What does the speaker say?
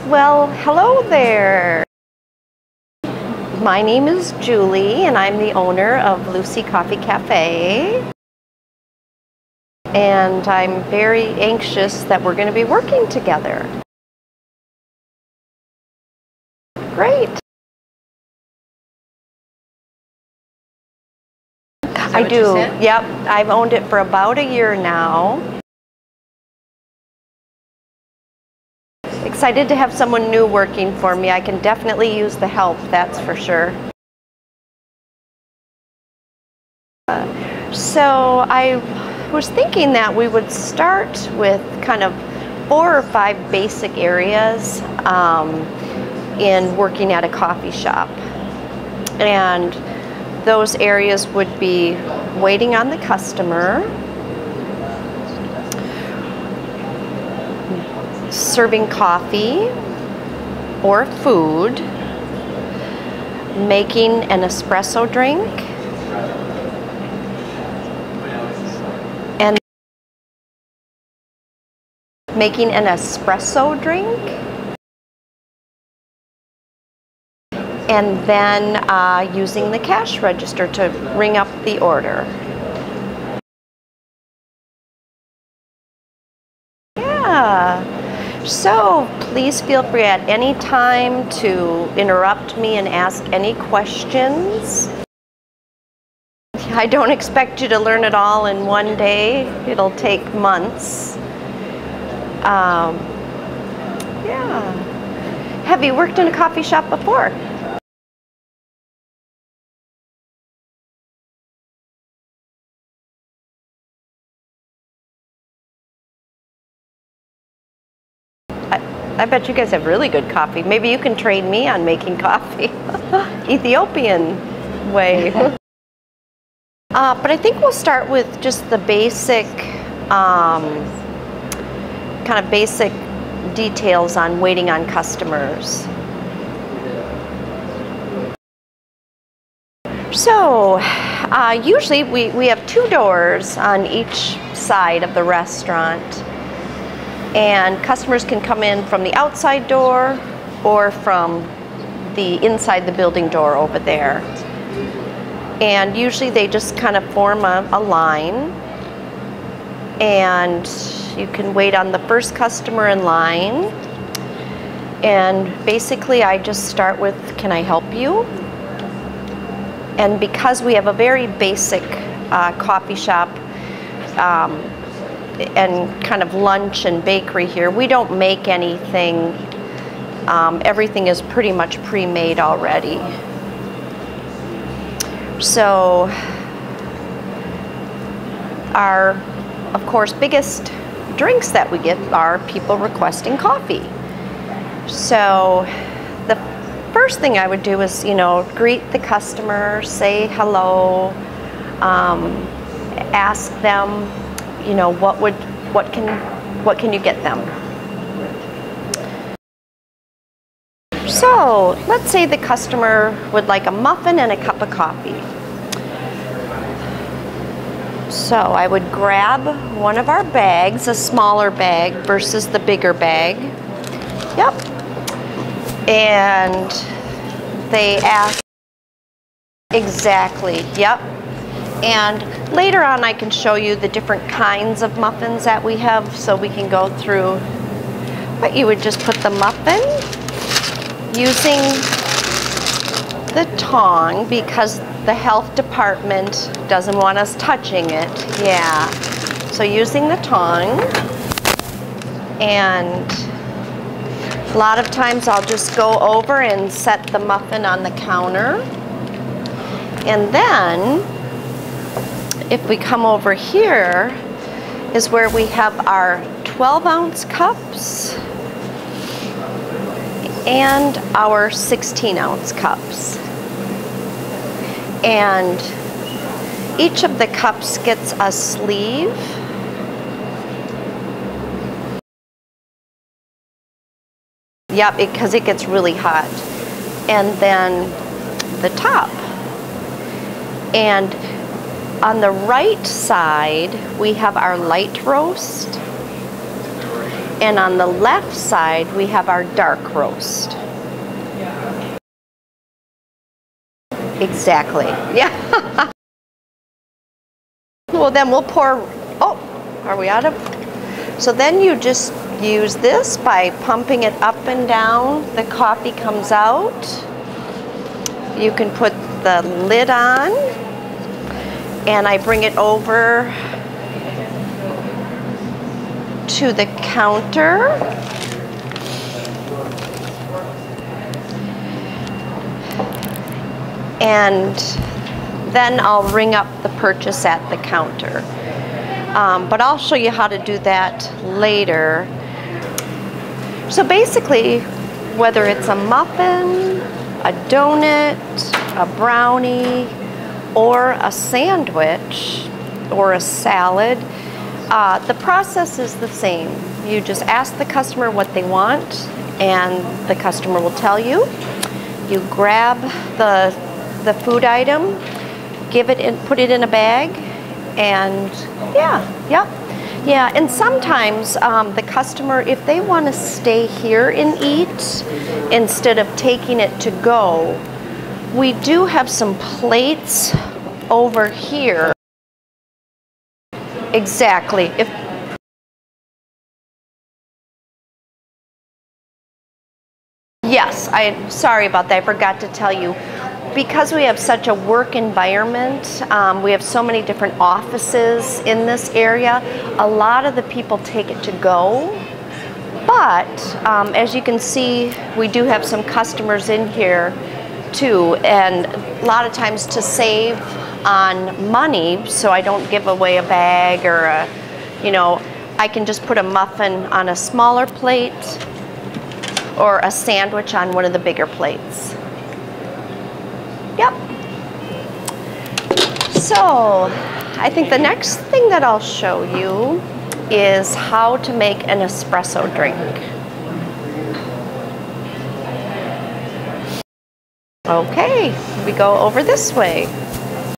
Well, hello there. My name is Julie and I'm the owner of Lucy Coffee Cafe. And I'm very anxious that we're going to be working together. Great. I do. Yep. I've owned it for about a year now. Excited to have someone new working for me. I can definitely use the help, that's for sure. So I was thinking that we would start with kind of 4 or 5 basic areas in working at a coffee shop. And those areas would be waiting on the customer, serving coffee or food, making an espresso drink, and making an espresso drink, and then using the cash register to ring up the order. Yeah. So please feel free at any time to interrupt me and ask any questions. I don't expect you to learn it all in one day. It'll take months. Yeah. Have you worked in a coffee shop before? I bet you guys have really good coffee. Maybe you can train me on making coffee. Ethiopian way. But I think we'll start with just the basic, kind of basic details on waiting on customers. So, usually we have 2 doors on each side of the restaurant. And customers can come in from the outside door or from the inside the building door over there. And usually they just kind of form a line. And you can wait on the first customer in line. And basically I just start with, "Can I help you?" And because we have a very basic coffee shop, and kind of lunch and bakery here, we don't make anything. Everything is pretty much pre-made already. So our, of course, biggest drinks that we get are people requesting coffee. So the first thing I would do is, greet the customer, say hello, ask them, what can you get them? So let's say the customer would like a muffin and a cup of coffee. So I would grab one of our bags, a smaller bag versus the bigger bag. Yep. And they ask, exactly, yep. And later on I can show you the different kinds of muffins that we have, so we can go through. But you would just put the muffin using the tongue, because the health department doesn't want us touching it. Yeah. So using the tongue, and a lot of times I'll just go over and set the muffin on the counter. And then if we come over here is where we have our 12-ounce cups and our 16-ounce cups. And each of the cups gets a sleeve. Yep, because it gets really hot. And then the top. And on the right side, we have our light roast. And on the left side, we have our dark roast. Exactly, yeah. Well, then we'll pour, oh, are we out of? So then you just use this by pumping it up and down. The coffee comes out. You can put the lid on, and I bring it over to the counter. And then I'll ring up the purchase at the counter. But I'll show you how to do that later. So basically, whether it's a muffin, a donut, a brownie, or a sandwich, or a salad, the process is the same. You just ask the customer what they want, and the customer will tell you. You grab the food item, give it in, put it in a bag, and yeah. And sometimes the customer, if they want to stay here and eat instead of taking it to go, we do have some plates over here. Exactly. Yes, sorry about that. I forgot to tell you. Because we have such a work environment, we have so many different offices in this area, a lot of the people take it to go. But as you can see, we do have some customers in here too, and a lot of times to save on money, so I don't give away a bag or I can just put a muffin on a smaller plate or a sandwich on one of the bigger plates. Yep. So I think the next thing that I'll show you is how to make an espresso drink. Okay, we go over this way.